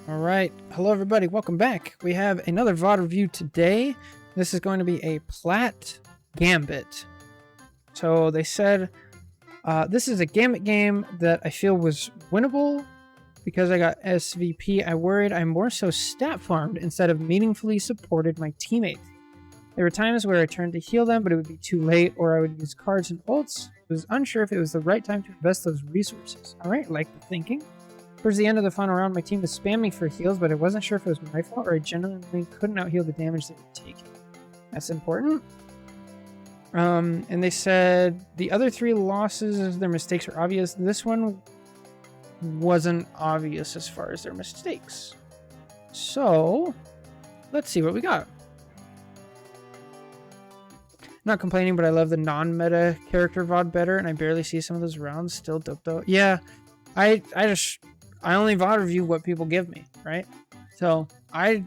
Alright, hello everybody, welcome back. We have another VOD review today. This is going to be a Plat Gambit. So they said this is a Gambit game that I feel was winnable because I got SVP. I worried I more so stat farmed instead of meaningfully supported my teammates. There were times where I turned to heal them, but it would be too late, or I would use cards and ults. I was unsure if it was the right time to invest those resources. Alright, like the thinking. Towards the end of the final round, my team was spamming for heals, but I wasn't sure if it was my fault or I genuinely couldn't out-heal the damage they were taking. That's important. And they said the other three losses, their mistakes were obvious. This one wasn't obvious as far as their mistakes. So, let's see what we got. Not complaining, but I love the non-meta character VOD better, and I barely see some of those rounds. Still dope though. Yeah, I only VOD review what people give me, right? So I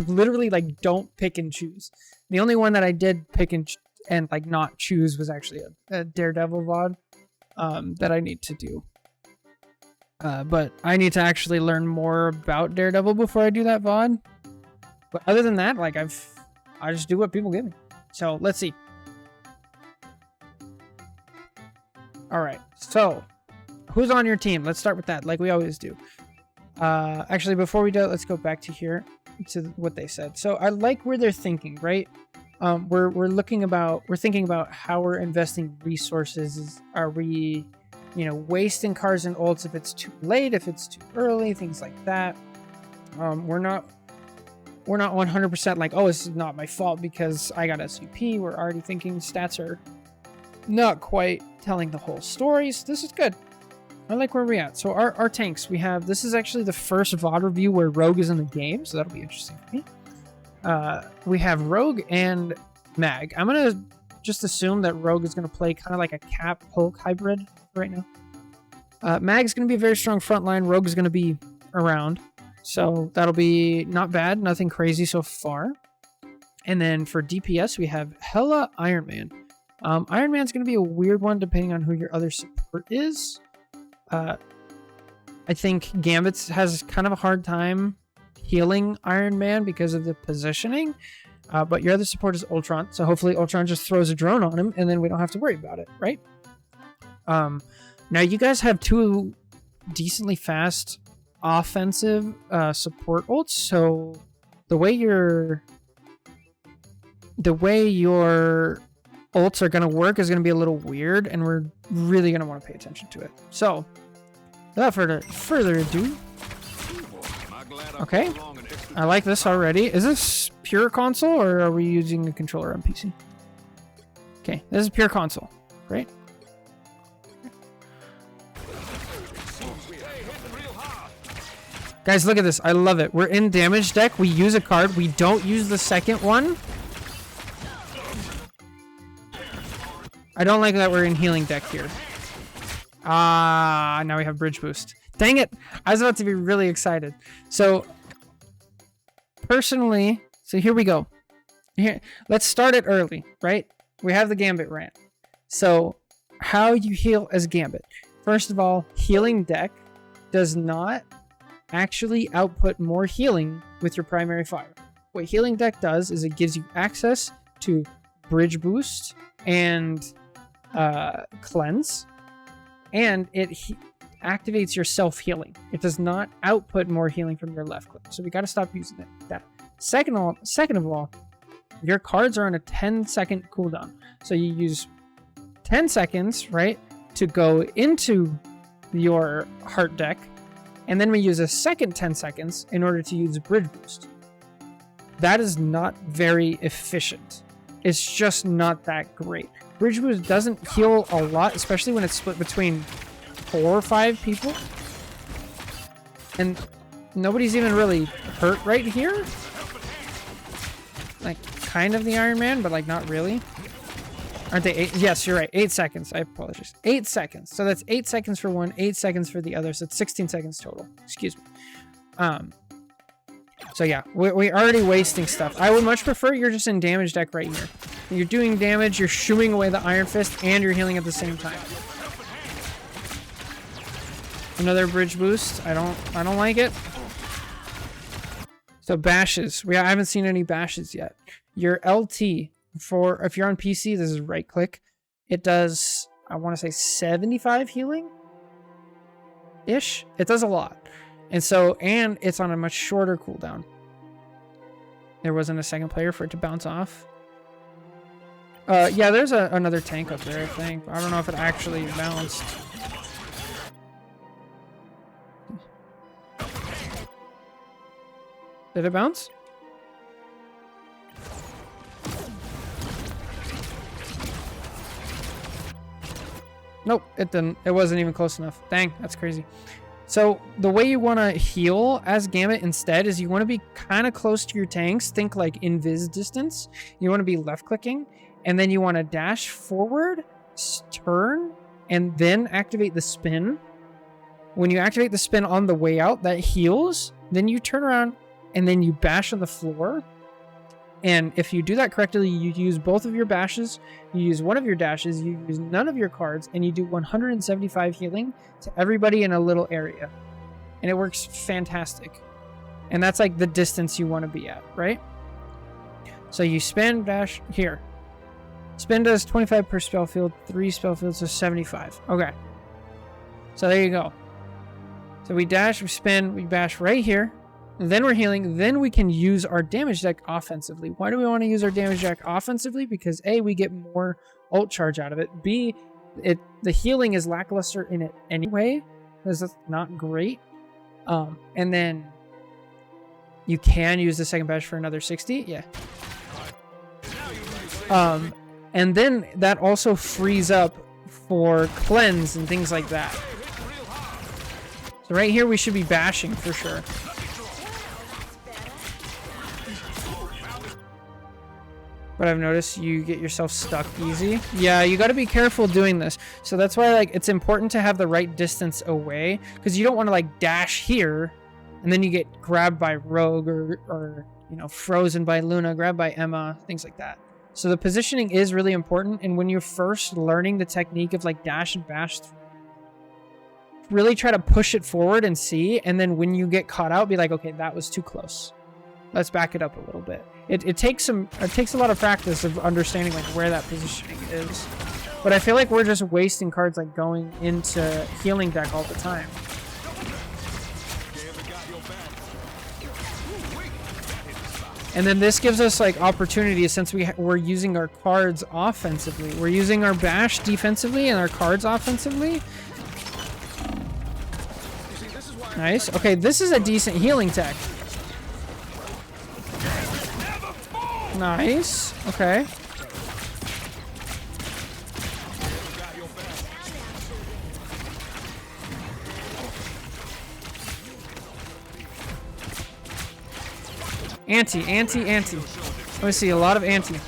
literally like don't pick and choose. The only one that I did pick and like not choose was actually a Daredevil VOD that I need to do. But I need to actually learn more about Daredevil before I do that VOD. But other than that, like I just do what people give me. So let's see. All right, so who's on your team? Let's start with that, like we always do. Actually, before we do it, let's go back to here to what they said. So I like where they're thinking, right? We're thinking about how we're investing resources. Are we, wasting cards and ults if it's too late, if it's too early, things like that. We're not 100% like, oh, this is not my fault because I got SVP. We're already thinking stats are not quite telling the whole story. So this is good. I like where we're at. So our tanks, this is actually the first VOD review where Rogue is in the game, so that'll be interesting for me. We have Rogue and Mag. I'm going to just assume that Rogue is going to play kind of like a Cap Hulk hybrid right now. Mag's going to be a very strong frontline. Rogue is going to be around. So that'll be not bad. Nothing crazy so far. And then for DPS, we have Hella Iron Man. Iron Man's going to be a weird one depending on who your other support is. I think Gambit has kind of a hard time healing Iron Man because of the positioning. But your other support is Ultron. So hopefully Ultron just throws a drone on him and then we don't have to worry about it, right? Now you guys have two decently fast offensive support ults. So the way your ults are going to work is going to be a little weird, and we're really going to want to pay attention to it. So, without further ado, okay, I like this already. Is this pure console, or are we using a controller on PC? Okay, this is pure console. Great. Guys, look at this. I love it. We're in damage deck. We use a card. We don't use the second one. I don't like that we're in healing deck here. Now we have bridge boost. Dang it! I was about to be really excited. So, personally, here we go. Here, let's start it early, right? We have the Gambit rant. So, how you heal as Gambit. First of all, healing deck does not actually output more healing with your primary fire. What healing deck does is it gives you access to bridge boost and cleanse, and it activates your self-healing. It does not output more healing from your left click, so we got to stop using that. Second of all, your cards are on a 10-second cooldown, so you use 10 seconds, right, to go into your heart deck, and then we use a second 10 seconds in order to use bridge boost. That is not very efficient. It's just not that great. Bridge boost doesn't heal a lot, especially when it's split between 4 or 5 people. And nobody's even really hurt right here. Like, kind of the Iron Man, but like not really. Aren't they 8? Yes, you're right. 8 seconds. I apologize. 8 seconds. So that's 8 seconds for one, 8 seconds for the other. So it's 16 seconds total. Excuse me. So yeah, we're already wasting stuff. I would much prefer you're just in damage deck right here. You're doing damage, you're shooing away the Iron Fist, and you're healing at the same time. Another bridge boost. I don't like it. So bashes. I haven't seen any bashes yet. Your LT, for if you're on PC, this is right click. It does, I want to say 75 healing ish. It does a lot. And so, and it's on a much shorter cooldown. There wasn't a second player for it to bounce off. Yeah, there's another tank up there, I think. I don't know if it actually bounced. Did it bounce? Nope, it didn't. It wasn't even close enough. Dang, that's crazy. So the way you want to heal as Gambit instead is you want to be kind of close to your tanks. Think like invis distance. You want to be left clicking, and then you want to dash forward, turn, and then activate the spin. When you activate the spin on the way out, that heals. Then you turn around and then you bash on the floor. And if you do that correctly, you use both of your bashes, you use one of your dashes, you use none of your cards, and you do 175 healing to everybody in a little area. And it works fantastic. And that's like the distance you want to be at, right? So you spin, dash, here. Spin does 25 per spell field, 3 spell fields, so 75. Okay. So there you go. So we dash, we spin, we bash right here. Then we're healing. Then we can use our damage deck offensively. Why do we want to use our damage deck offensively? Because A, we get more ult charge out of it. B, the healing is lackluster in it anyway, because it's not great. And then you can use the second bash for another 60. Yeah. And then that also frees up for cleanse and things like that. So right here we should be bashing for sure. But I've noticed you get yourself stuck easy. Yeah, you got to be careful doing this. So that's why like it's important to have the right distance away, because you don't want to like dash here and then you get grabbed by Rogue or you know, frozen by Luna, grabbed by Emma, things like that. So the positioning is really important, and when you're first learning the technique of like dash and bash, really try to push it forward and see, and then when you get caught out, be like, okay, that was too close. Let's back it up a little bit. It takes a lot of practice of understanding like where that positioning is. But I feel like we're just wasting cards like going into healing deck all the time. And then this gives us like opportunities, since we're using our cards offensively. We're using our bash defensively and our cards offensively. Nice. Okay, this is a decent healing tech. Nice. Okay. Anti. Let me see, a lot of anti.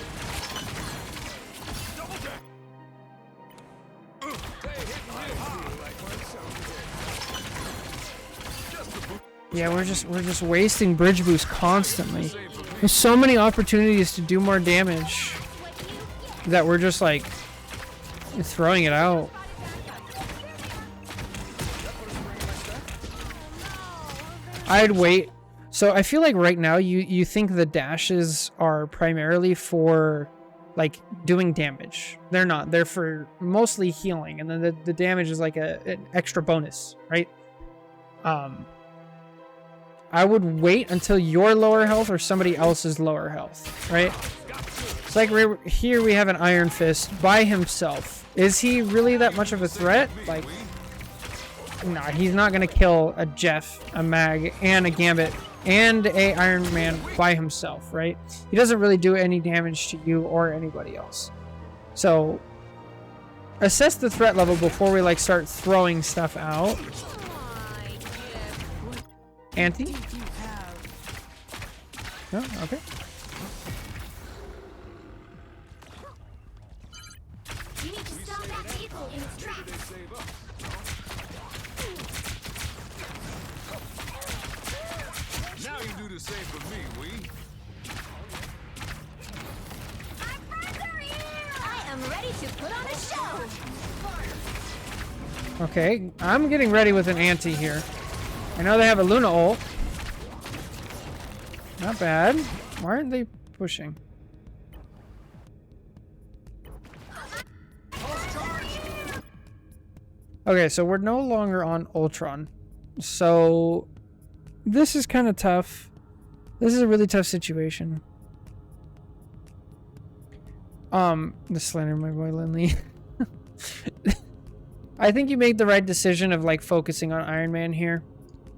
Yeah, we're just wasting bridge boost constantly. There's so many opportunities to do more damage that we're just like throwing it out. I'd wait. So I feel like right now you think the dashes are primarily for like doing damage. They're not. They're for mostly healing, and then the damage is like an extra bonus, right? I would wait until you're lower health or somebody else is lower health, right? It's like here we have an Iron Fist by himself. Is he really that much of a threat? Like, nah, he's not gonna kill a Jeff, a Mag, and a Gambit, and a Iron Man by himself, right? He doesn't really do any damage to you or anybody else. So, assess the threat level before we like start throwing stuff out. Anti? No? Okay. You need to stop that vehicle in its tracks. Now you do the same for me, Wee. Our friends are here! I am ready to put on a show. Okay, I'm getting ready with an anti here. I know they have a Luna ult. Not bad. Why aren't they pushing? Okay, so we're no longer on Ultron. So this is kind of tough. This is a really tough situation. The slander my boy Lindley. I think you made the right decision of like focusing on Iron Man here.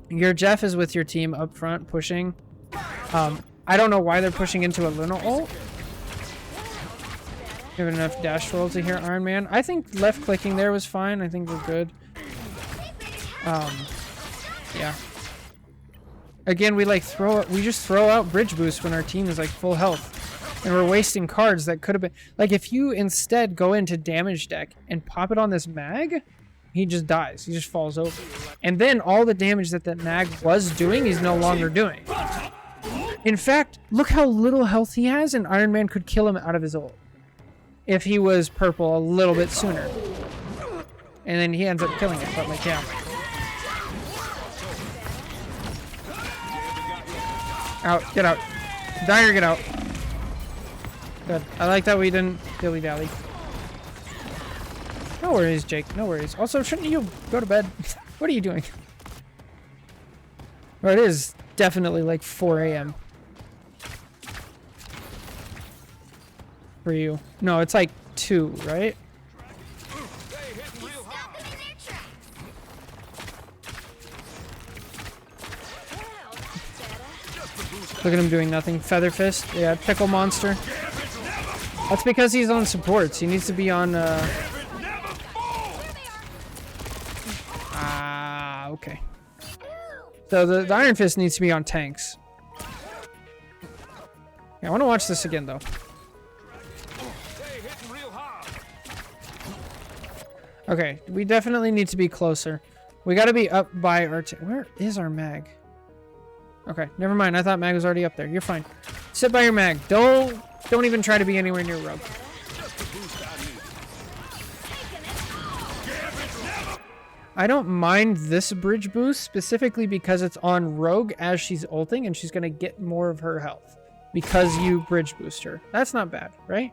Your Jeff is with your team up front pushing. I don't know why they're pushing into a Luna ult. You have enough dash roll to hear Iron Man. I think left clicking there was fine. I think we're good. Yeah. Again, we just throw out bridge boost when our team is like full health. And we're wasting cards that could have been like if you instead go into damage deck and pop it on this mag, he just dies. He just falls over. And then all the damage that mag was doing, he's no longer doing. In fact, look how little health he has, and Iron Man could kill him out of his ult if he was purple a little bit sooner. And then he ends up killing it, but like, yeah. Out, get out. Dyer, get out. Good. I like that we didn't dilly-dally. No worries, Jake. No worries. Also, shouldn't you go to bed? What are you doing? Well, it is definitely like 4 a.m. for you. No, it's like 2, right? Look at him doing nothing. Feather Fist. Yeah, Pickle Monster. That's because he's on supports. He needs to be on, okay. So the Iron Fist needs to be on tanks. Yeah, I want to watch this again, though. Okay, we definitely need to be closer. We got to be up by our... Where is our mag? Okay, never mind. I thought mag was already up there. You're fine. Sit by your mag. Don't even try to be anywhere near Rogue. I don't mind this bridge boost specifically because it's on Rogue as she's ulting and she's going to get more of her health because you bridge boost her. That's not bad, right?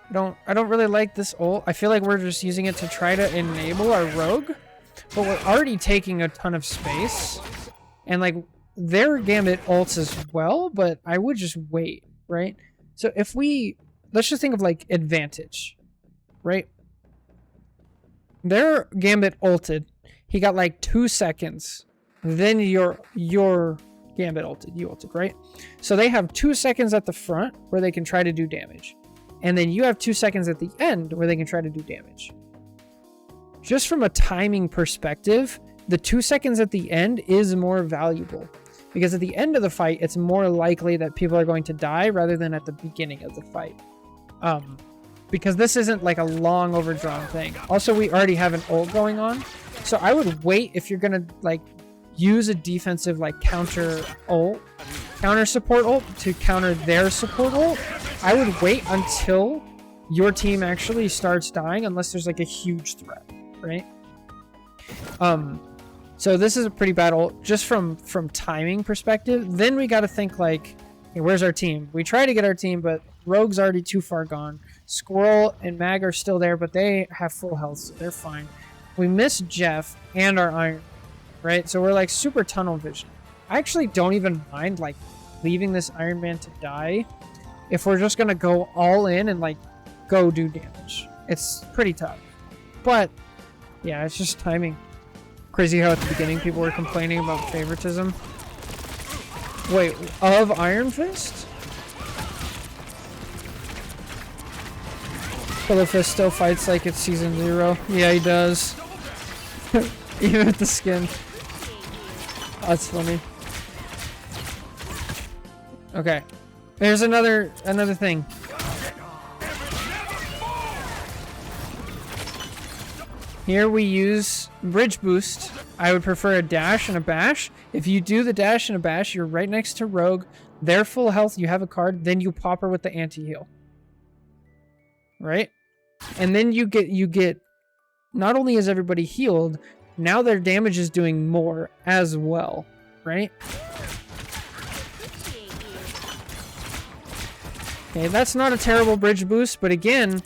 I don't really like this ult. I feel like we're just using it to try to enable our Rogue, but we're already taking a ton of space. And like their Gambit ults as well, but I would just wait, right? So if let's just think of like advantage, right? Their Gambit ulted. He got like 2 seconds. Then your Gambit ulted. You ulted, right? So they have 2 seconds at the front where they can try to do damage. And then you have 2 seconds at the end where they can try to do damage. Just from a timing perspective, the 2 seconds at the end is more valuable. Because at the end of the fight, it's more likely that people are going to die rather than at the beginning of the fight. Because this isn't like a long overdrawn thing. Also, we already have an ult going on. So I would wait if you're going to like use a defensive like counter support ult to counter their support ult. I would wait until your team actually starts dying unless there's like a huge threat, right? So this is a pretty bad ult just from timing perspective. Then we got to think like, hey, where's our team? We try to get our team, but Rogue's already too far gone. Squirrel and Mag are still there, but they have full health, so they're fine. We miss Jeff and our Iron, right? So we're like super tunnel vision. I actually don't even mind like leaving this Iron Man to die if we're just gonna go all in and like go do damage. It's pretty tough, but yeah, it's just timing. Crazy how at the beginning people were complaining about favoritism. Wait, of Iron Fist? Pillow Fist still fights like it's season 0. Yeah, he does. Even with the skin. That's funny. Okay. Here's another thing. Here we use bridge boost. I would prefer a dash and a bash. If you do the dash and a bash, you're right next to Rogue. They're full health, you have a card, then you pop her with the anti-heal. Right? And then you get not only is everybody healed, now their damage is doing more as well. right? Okay, that's not a terrible bridge boost, but again,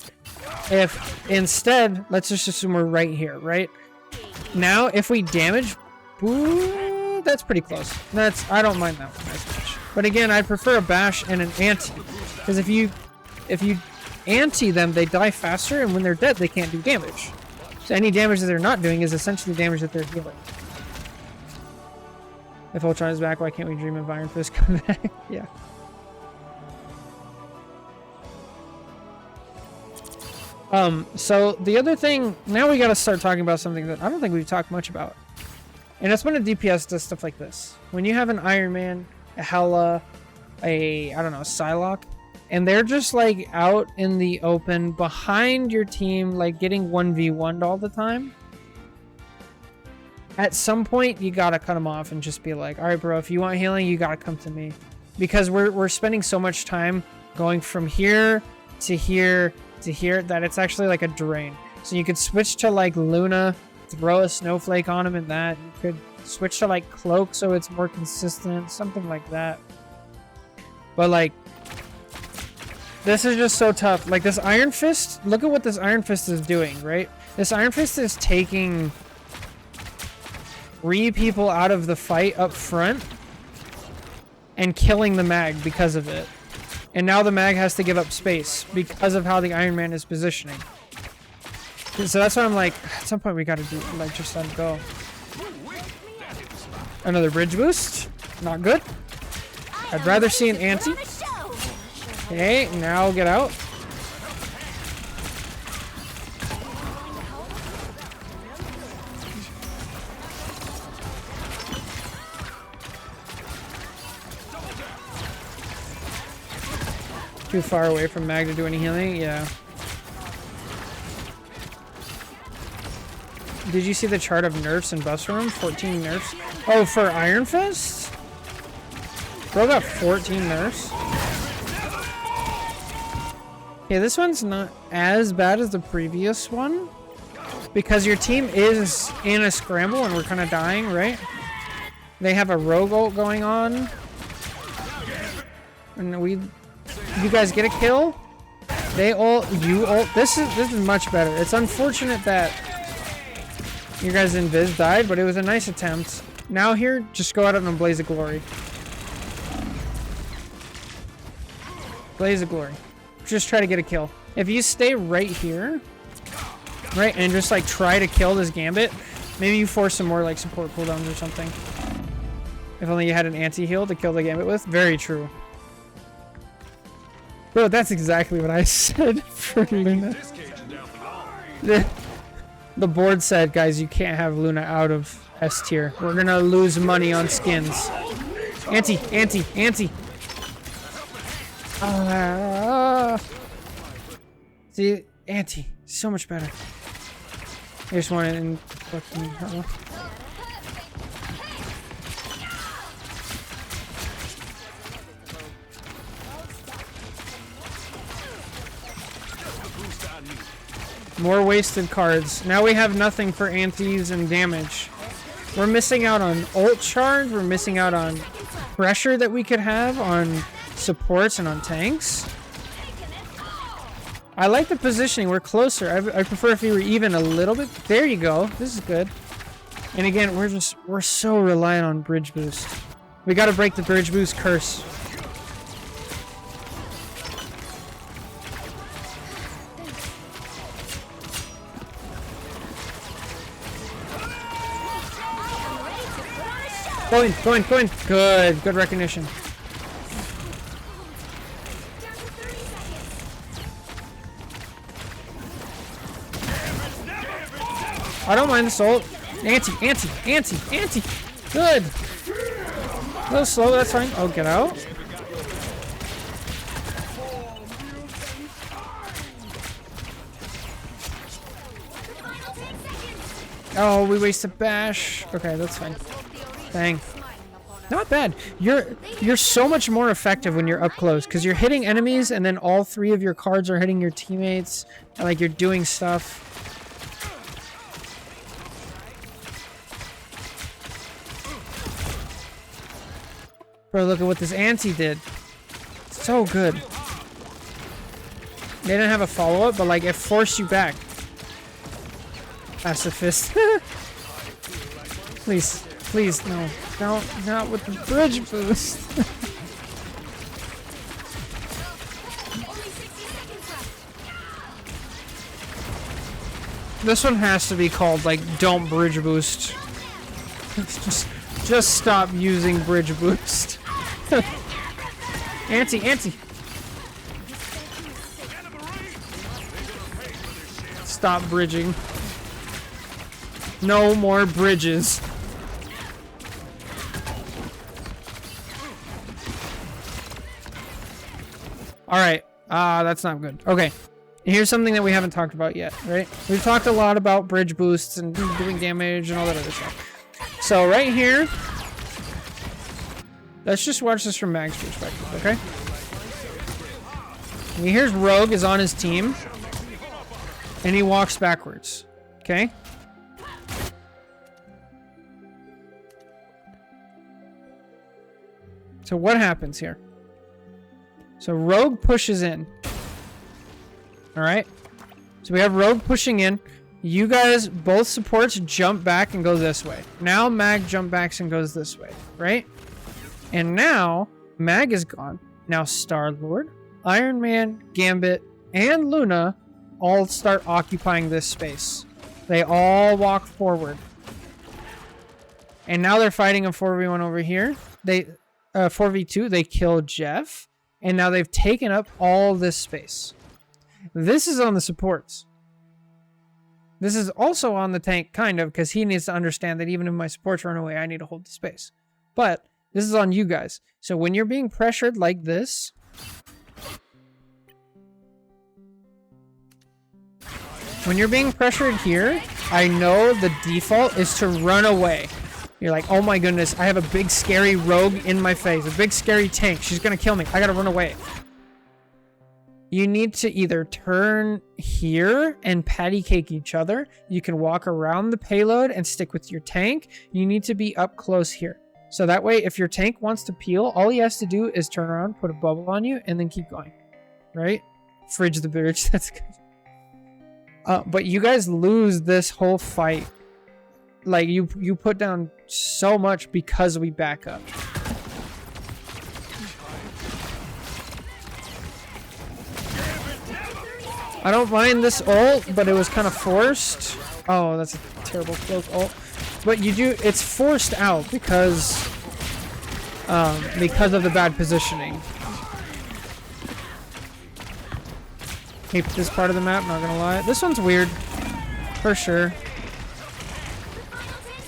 if instead, let's just assume we're right here, right? Now, if we damage, ooh, that's pretty close. I don't mind that one as much. But again, I prefer a bash and an anti, because if you anti them, they die faster, and when they're dead, they can't do damage. So any damage that they're not doing is essentially damage that they're healing. If Ultron is back, why can't we dream of Iron Fist come back? Yeah. So the other thing, now we gotta start talking about something that I don't think we've talked much about. And that's when a DPS does stuff like this. When you have an Iron Man, a Hela, I don't know, a Psylocke, and they're just like out in the open behind your team, like getting 1v1'd all the time. At some point, you gotta cut them off and just be like, all right, bro, if you want healing, you gotta come to me. Because we're spending so much time going from here to here to here that it's actually like a drain. So you could switch to like Luna, throw a snowflake on him and that. You could switch to like Cloak so it's more consistent, something like that. But like, this is just so tough. Like this Iron Fist, look at what this Iron Fist is doing, right? This Iron Fist is taking 3 people out of the fight up front and killing the mag because of it. And now the mag has to give up space because of how the Iron Man is positioning. So that's why I'm like, at some point we gotta do, like, just let it go. Another bridge boost. Not good. I'd rather see an anti. Okay, now get out. Too far away from mag to do any healing? Yeah. Did you see the chart of nerfs in Bus Room? 14 nerfs. Oh, for Iron Fist? Bro got 14 nerfs. Okay, this one's not as bad as the previous one. Because your team is in a scramble and we're kind of dying, right? They have a rogue ult going on. And you guys get a kill. They ult, you ult. This is much better. It's unfortunate that you guys in Viz died, but it was a nice attempt. Now here, just go out on a blaze of glory. Blaze of glory. Just try to get a kill. If you stay right here, right, and just like try to kill this Gambit, maybe you force some more like support cooldowns or something. If only you had an anti-heal to kill the Gambit with. Very true. Bro, that's exactly what I said for Luna. The board said, guys, you can't have Luna out of S tier. We're gonna lose money on skins. Anti. See, anti, so much better. I just want it in fucking. More wasted cards. Now we have nothing for antis and damage. We're missing out on ult charge. We're missing out on pressure that we could have on supports and on tanks. I like the positioning. We're closer. I prefer if we were even a little bit. There you go. This is good. And again, we're so reliant on bridge boost. We got to break the bridge boost curse. Going. Good recognition. I don't mind the salt. Anti. Good. A little slow, that's fine. Oh, get out. Oh, we wasted bash. Okay, that's fine. Dang. Not bad. You're so much more effective when you're up close because you're hitting enemies and then all 3 of your cards are hitting your teammates and like you're doing stuff. Bro, look at what this anti did. So good. They didn't have a follow-up, but like it forced you back. Pacifist. Please, please, no. No, not with the bridge boost. This one has to be called like don't bridge boost. Just stop using bridge boost. Anti. Stop bridging. No more bridges. Alright. That's not good. Okay. Here's something that we haven't talked about yet, right? We've talked a lot about bridge boosts and doing damage and all that other stuff. So right here, let's just watch this from Mag's perspective, okay? Here's Rogue is on his team, and he walks backwards, okay? So what happens here? So Rogue pushes in. Alright? So we have Rogue pushing in. You guys, both supports, jump back and go this way. Now Mag jump backs and goes this way, right? And now, Mag is gone. Now Star-Lord, Iron Man, Gambit, and Luna all start occupying this space. They all walk forward. And now they're fighting a 4v1 over here. They 4v2, they kill Jeff. And now they've taken up all this space. This is on the supports. This is also on the tank, kind of, because he needs to understand that even if my supports run away, I need to hold the space. But this is on you guys. So when you're being pressured like this, when you're being pressured here, I know the default is to run away. You're like, oh my goodness, I have a big scary rogue in my face, a big scary tank. She's gonna kill me. I gotta run away. You need to either turn here and patty cake each other. You can walk around the payload and stick with your tank. You need to be up close here. So that way, if your tank wants to peel, all he has to do is turn around, put a bubble on you, and then keep going. Right? Fridge the bridge. That's good. But you guys lose this whole fight. Like, you put down so much because we back up. I don't mind this ult, but it was kind of forced. Oh, that's a terrible cloak ult. But you do, it's forced out because of the bad positioning. Hate this part of the map, not gonna lie. This one's weird, for sure.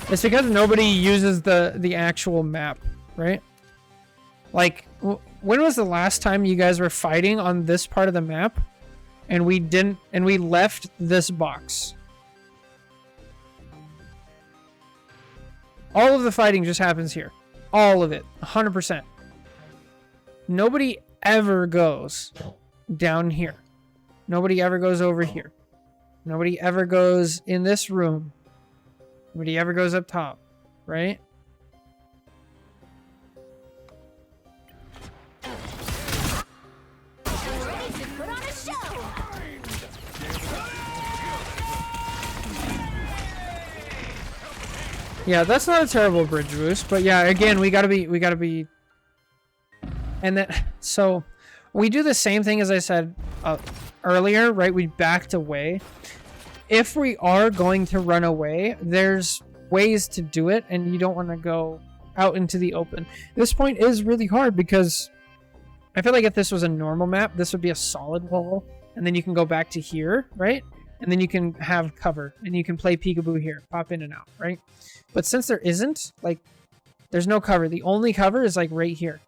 It's because nobody uses the actual map, right? Like, when was the last time you guys were fighting on this part of the map? And we didn't, and we left this box. All of the fighting just happens here. All of it. 100%. Nobody ever goes down here. Nobody ever goes over here. Nobody ever goes in this room. Nobody ever goes up top. Right? Yeah, that's not a terrible bridge boost, but yeah, again, we gotta be, and then, so, we do the same thing as I said earlier, right? We backed away. If we are going to run away, there's ways to do it, and you don't want to go out into the open. This point is really hard because I feel like if this was a normal map, this would be a solid wall, and then you can go back to here, right? And then you can have cover, and you can play peekaboo here, pop in and out, right? But since there isn't, like, there's no cover. The only cover is, like, right here.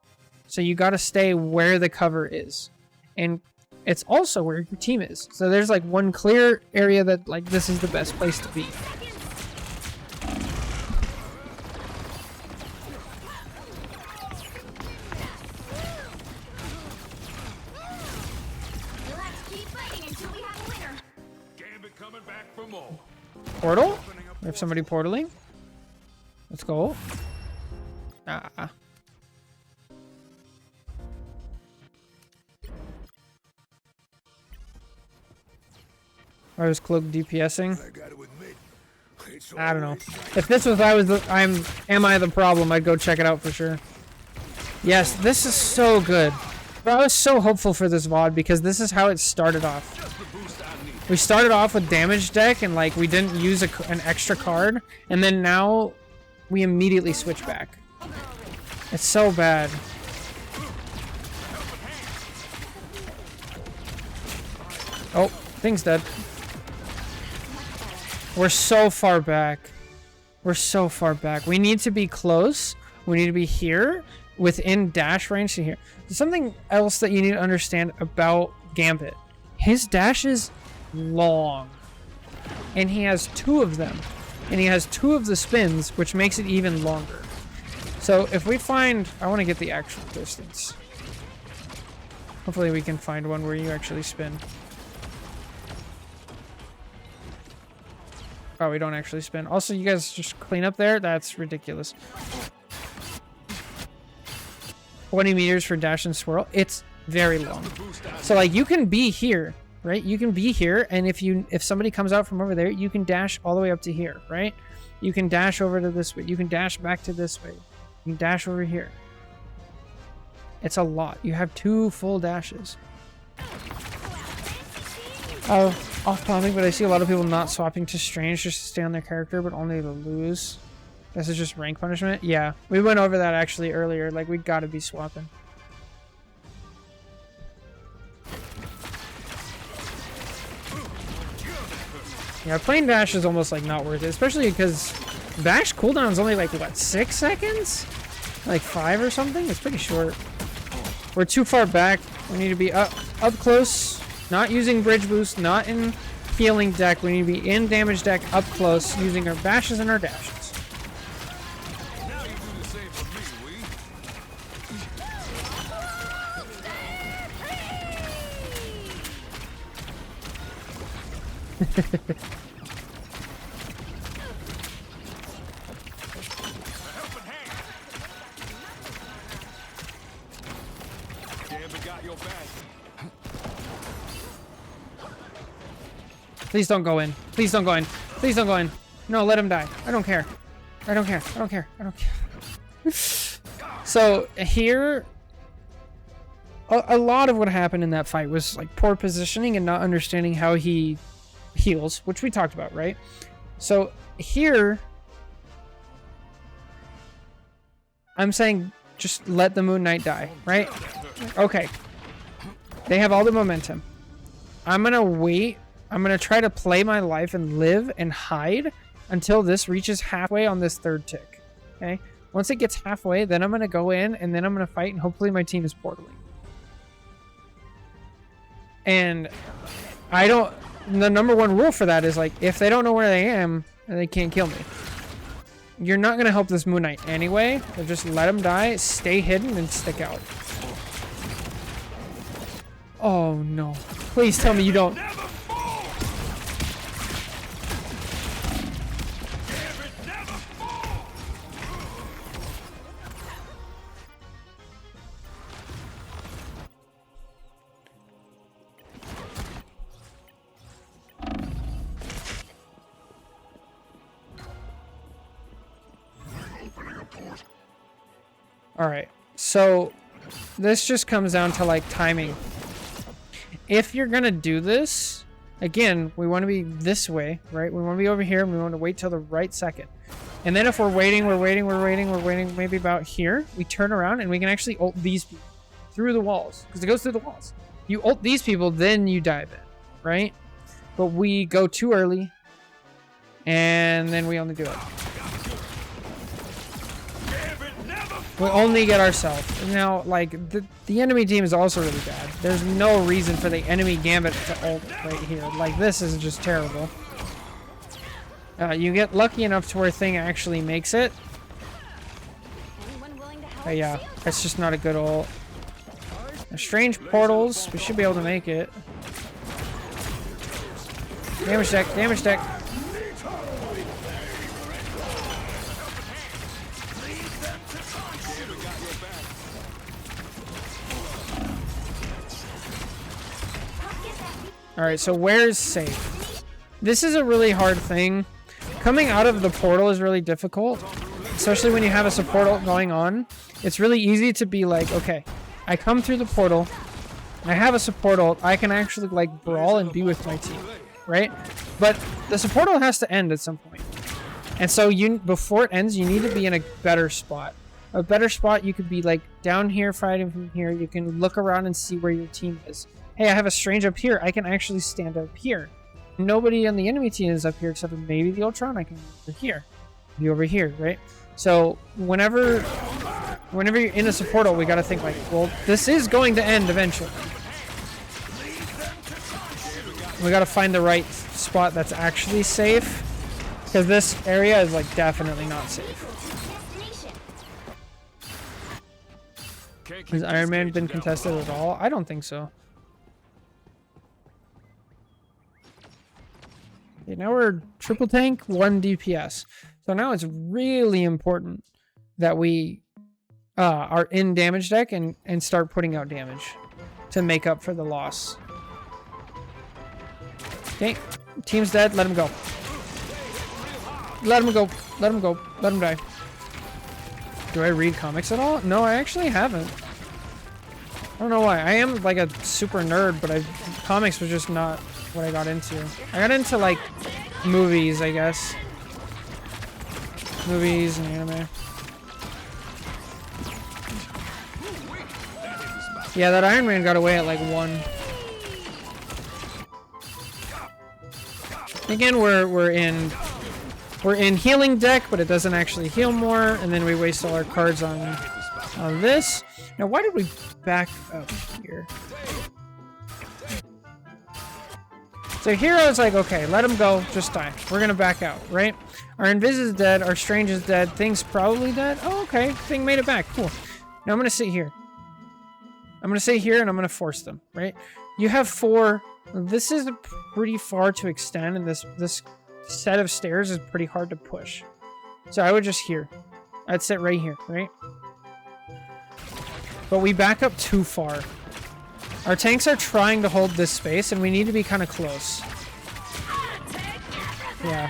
So you gotta stay where the cover is. And it's also where your team is. So there's, like, one clear area that, like, this is the best place to be. Portal? We have somebody portaling. Let's go. Ah. I was cloak DPSing. I gotta admit, it's I don't know. always nice. If this was am I the problem, I'd go check it out for sure. Yes, this is so good. But I was so hopeful for this VOD because this is how it started off. Just the boost I need. We started off with damage deck and like we didn't use an extra card, and then now we immediately switch back. It's so bad. Oh, thing's dead. We're so far back. We're so far back. We need to be close. We need to be here within dash range to here. There's something else that you need to understand about Gambit. His dash is long. And he has 2 of them. And he has 2 of the spins, which makes it even longer. So if we find... I want to get the actual distance. Hopefully we can find one where you actually spin. Oh, we don't actually spin. Also, you guys just clean up there? That's ridiculous. 20 meters for dash and swirl. It's very long. So, like, you can be here, right? You can be here, and if somebody comes out from over there, you can dash all the way up to here, right? You can dash over to this way. You can dash back to this way. You can dash over here. It's a lot. You have 2 full dashes. Oh, off topic, but I see a lot of people not swapping to strange just to stay on their character, but only to lose. This is just rank punishment? Yeah, we went over that actually earlier. Like, we gotta be swapping. Yeah, playing dash is almost like not worth it, especially because dash cooldown is only like, what, 6 seconds? Like 5 or something? It's pretty short. We're too far back. We need to be up close. Not using bridge boost, not in healing deck. We need to be in damage deck up close using our bashes and our dashes. Now you do the same for me, Gambit got your back. Please don't go in. Please don't go in. Please don't go in. No, let him die. I don't care. I don't care. I don't care. I don't care. So here, a lot of what happened in that fight was like poor positioning and not understanding how he heals, which we talked about, right? So here, I'm saying just let the Moon Knight die, right? Okay. They have all the momentum. I'm gonna wait. I'm gonna try to play my life and live and hide until this reaches halfway on this 3rd tick. Okay? Once it gets halfway, then I'm gonna go in and then I'm gonna fight and hopefully my team is portaling. And I don't... The #1 rule for that is like, if they don't know where I am, they can't kill me. You're not gonna help this Moon Knight anyway. So just let him die, stay hidden, and stick out. Oh no. Please tell me you don't... Alright, so this just comes down to like timing. If you're gonna do this, again, we want to be this way, right? We want to be over here and we want to wait till the right second. And then if we're waiting, maybe about here, we turn around and we can actually ult these people through the walls, because it goes through the walls. You ult these people, then you dive in, right? But we go too early and then we only do it. We only get ourselves. Now, like, the enemy team is also really bad. There's no reason for the enemy Gambit to ult right here. Like, this is just terrible. You get lucky enough to where thing actually makes it. But yeah, that's just not a good ult. Strange portals. We should be able to make it. Damage deck, damage deck. Alright, so where's safe? This is a really hard thing. Coming out of the portal is really difficult, especially when you have a support ult going on. It's really easy to be like, okay, I come through the portal, I have a support ult, I can actually like brawl and be with my team, right? But the support ult has to end at some point. And so before it ends, you need to be in a better spot. A better spot, you could be like down here fighting from here. You can look around and see where your team is. Hey, I have a strange up here. I can actually stand up here. Nobody on the enemy team is up here except for maybe the Ultron. I can be over here. Be over here, right? So whenever you're in a support ult, we gotta think like, well, this is going to end eventually. We gotta find the right spot that's actually safe. Because this area is like definitely not safe. Has Iron Man been contested at all? I don't think so. Okay, now we're triple tank, 1 DPS. So now it's really important that we are in damage deck and start putting out damage to make up for the loss. Okay, team's dead, let him go. Let him go, let him go, let him die. Do I read comics at all? No, I actually haven't. I don't know why. I am like a super nerd, but comics was just not what I got into. I got into like movies, I guess. Movies and anime. Yeah, that Iron Man got away at like 1. Again, we're in healing deck, but it doesn't actually heal more, and then we waste all our cards on this. Now, why did we back up here? So here I was like, okay, let him go, just die. We're gonna back out, right? Our Invis is dead, our Strange is dead, Thing's probably dead. Oh, okay, Thing made it back, cool. Now I'm gonna sit here. I'm gonna sit here and I'm gonna force them, right? You have 4. This is pretty far to extend, and this set of stairs is pretty hard to push. So I would just here. I'd sit right here, right? But we back up too far. Our tanks are trying to hold this space, and we need to be kind of close. Yeah.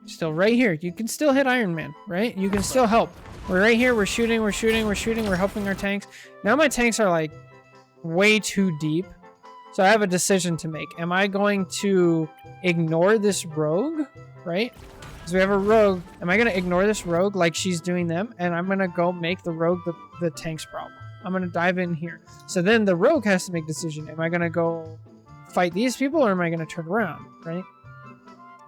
Still right here. You can still hit Iron Man, right? You can still help. We're right here. We're shooting. We're shooting. We're shooting. We're helping our tanks. Now my tanks are like way too deep. So I have a decision to make. Am I going to ignore this rogue, right? Because we have a rogue. Am I going to ignore this rogue like she's doing them? And I'm going to go make the rogue the tank's problem. I'm going to dive in here. So then the rogue has to make a decision. Am I going to go fight these people, or am I going to turn around, right?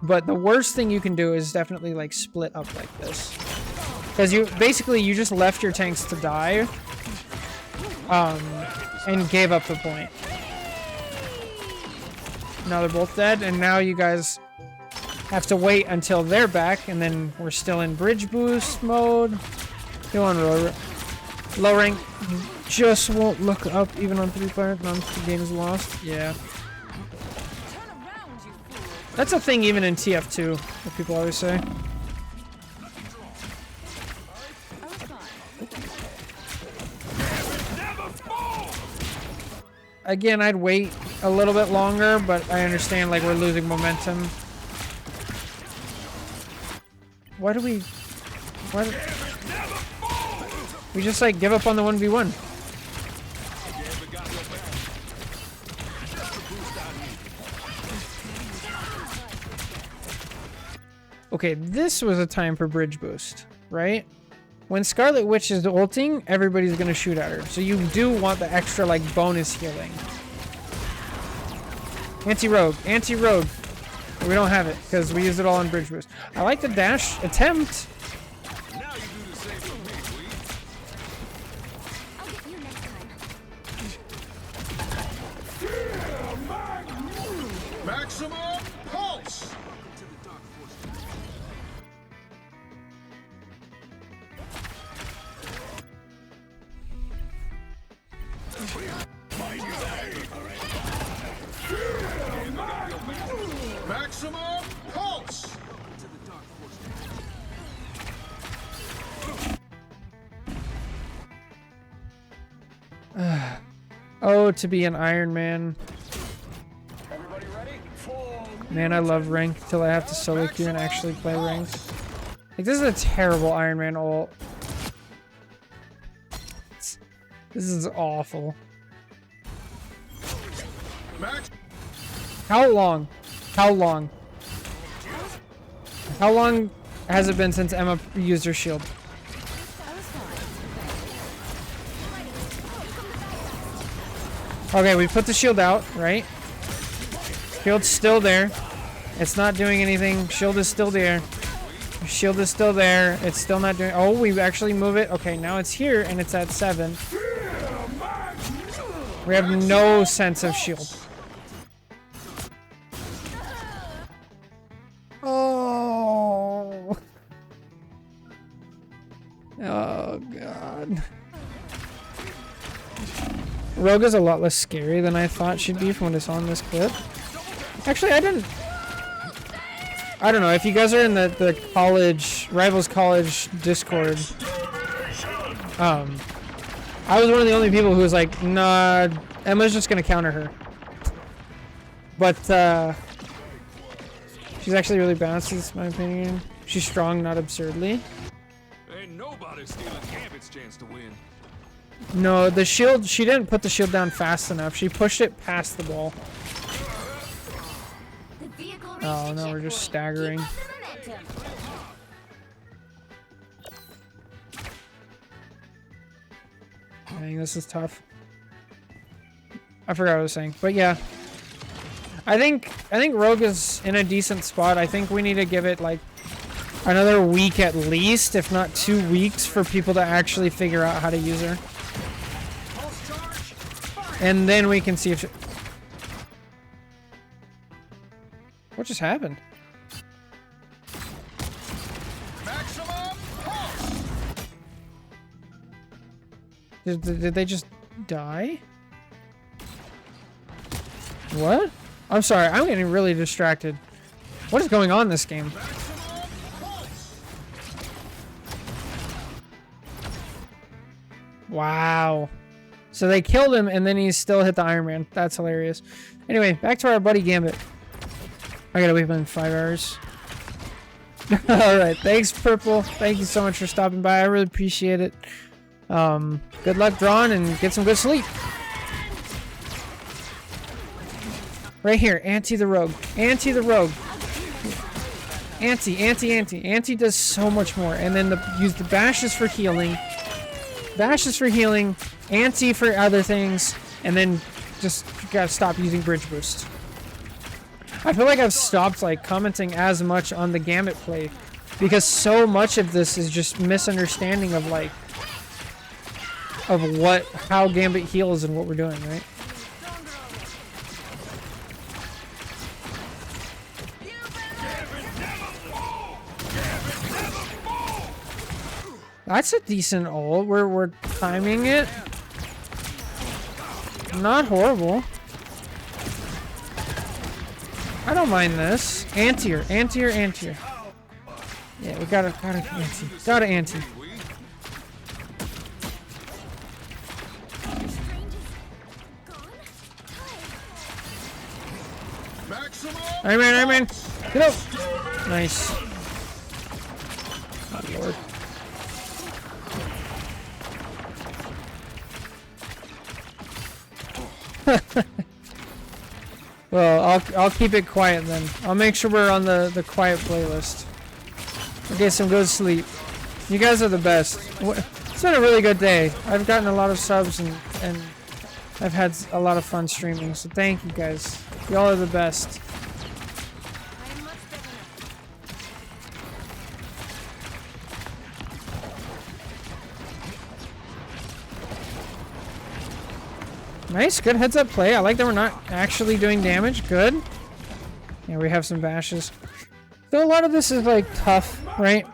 But the worst thing you can do is definitely like split up like this. Because you just left your tanks to die and gave up the point. Now they're both dead, and now you guys have to wait until they're back, and then we're still in bridge boost mode. Go on, low rank just won't look up even on 3-player. The game is lost. Yeah. That's a thing even in TF2, what people always say. Again, I'd wait a little bit longer, but I understand like we're losing momentum. Why do we just like give up on the 1v1? Okay, this was a time for bridge boost, right? When Scarlet Witch is ulting, everybody's gonna shoot at her. So you do want the extra like bonus healing. Anti-rogue, anti-rogue. We don't have it because we used it all on bridge boost. I like the dash attempt. Now you do the same for me, please. I'll get you next time. Maximum pulse. Maximum pulse. Oh, to be an Iron Man. Everybody ready? Full Man, I love rank till I have to solo queue and actually play ranked. Like, this is a terrible Iron Man ult. This is awful. Max. How long? How long? How long has it been since Emma used her shield? Okay, we put the shield out, right? Shield's still there. It's not doing anything. Shield is still there. Shield is still there. It's still not doing... Oh, we actually move it. Okay, now it's here, and it's at 7. We have no sense of shield. Oh. Oh, God. Rogue is a lot less scary than I thought she'd be from what I saw in this clip. Actually, I don't know, if you guys are in the college, Rivals College Discord, I was one of the only people who was like, nah, Emma's just gonna counter her. But, she's actually really balanced, in my opinion. She's strong, not absurdly. Ain't nobody stealing Gambit's chance to win. No, the shield, she didn't put the shield down fast enough. She pushed it past the ball. The vehicle Oh, reached the no, we're just checkpoint. staggering. Keep up the momentum. Dang, this is tough. I forgot what I was saying, but yeah. I think Rogue is in a decent spot. I think we need to give it like another week at least, if not 2 weeks, for people to actually figure out how to use her. And then we can see if... What just happened? Maximum pulse. Did they just die? What? I'm sorry, I'm getting really distracted. What is going on in this game? Wow. So they killed him and then he still hit the Iron Man. That's hilarious. Anyway, back to our buddy Gambit. I gotta wait in 5 hours. Alright, thanks Purple. Thank you so much for stopping by. I really appreciate it. Good luck drawing and get some good sleep. Right here, Anti the Rogue. Anti the Rogue. Anti. Anti does so much more. And then use the bashes for healing. Bashes for healing. Anti for other things. And then just gotta stop using Bridge Boost. I feel like I've stopped like commenting as much on the Gambit play. Because so much of this is just misunderstanding of like... of how Gambit heals and what we're doing, right? That's a decent ult. We're timing it. Not horrible. I don't mind this. Anti-er. Yeah, we gotta anti. Gotta anti. Iron Man. Get up. Nice. Oh, Lord. Well, I'll keep it quiet then. I'll make sure we're on the quiet playlist. We'll get some good sleep. You guys are the best. It's been a really good day. I've gotten a lot of subs and I've had a lot of fun streaming. So thank you guys. Y'all are the best. Nice, good heads up play. I like that we're not actually doing damage. Good. Yeah, we have some bashes. So a lot of this is like tough, right?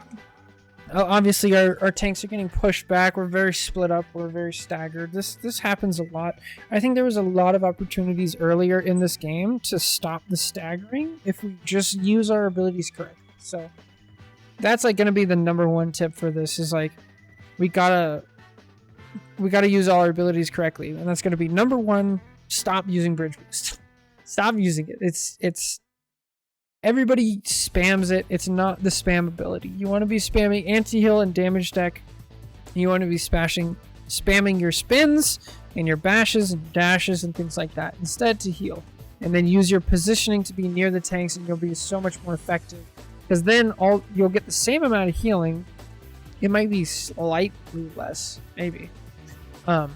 Obviously our tanks are getting pushed back. We're very split up. We're very staggered. This happens a lot. I think there was a lot of opportunities earlier in this game to stop the staggering if we just use our abilities correctly. So that's like going to be the #1 tip for this is like we gotta we got to use all our abilities correctly, and that's going to be number 1. Stop using Bridge Boost. Stop using it. It's everybody spams it. It's not the spam ability. You want to be spamming anti-heal and damage deck. You want to be spamming your spins and your bashes and dashes and things like that instead to heal. And then use your positioning to be near the tanks, and you'll be so much more effective. Because then you'll get the same amount of healing. It might be slightly less, maybe. But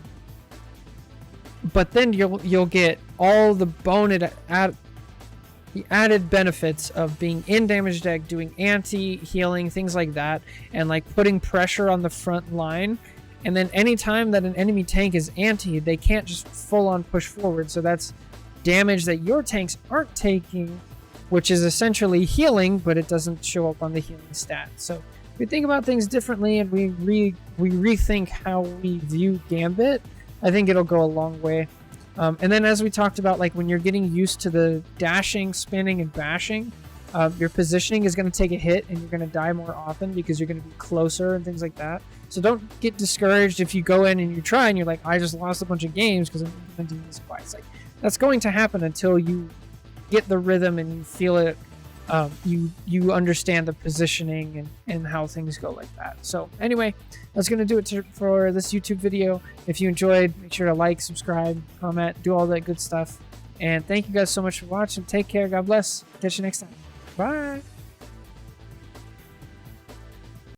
then you'll get all the the added benefits of being in damage deck, doing anti-healing, things like that, and like putting pressure on the front line. And then anytime that an enemy tank is anti, they can't just full-on push forward. So that's damage that your tanks aren't taking, which is essentially healing, but it doesn't show up on the healing stat. So we think about things differently, and we rethink how we view Gambit. I think it'll go a long way. And then as we talked about, like when you're getting used to the dashing, spinning, and bashing, your positioning is going to take a hit, and you're going to die more often because you're going to be closer and things like that. So don't get discouraged if you go in and you try and you're like, I just lost a bunch of games because I'm implementing this twice. Like, that's going to happen until you get the rhythm and you feel it. You understand the positioning and how things go like that. So anyway, that's going to do it for this YouTube video. If you enjoyed, make sure to like, subscribe, comment, do all that good stuff. And thank you guys so much for watching. Take care. God bless. Catch you next time. Bye.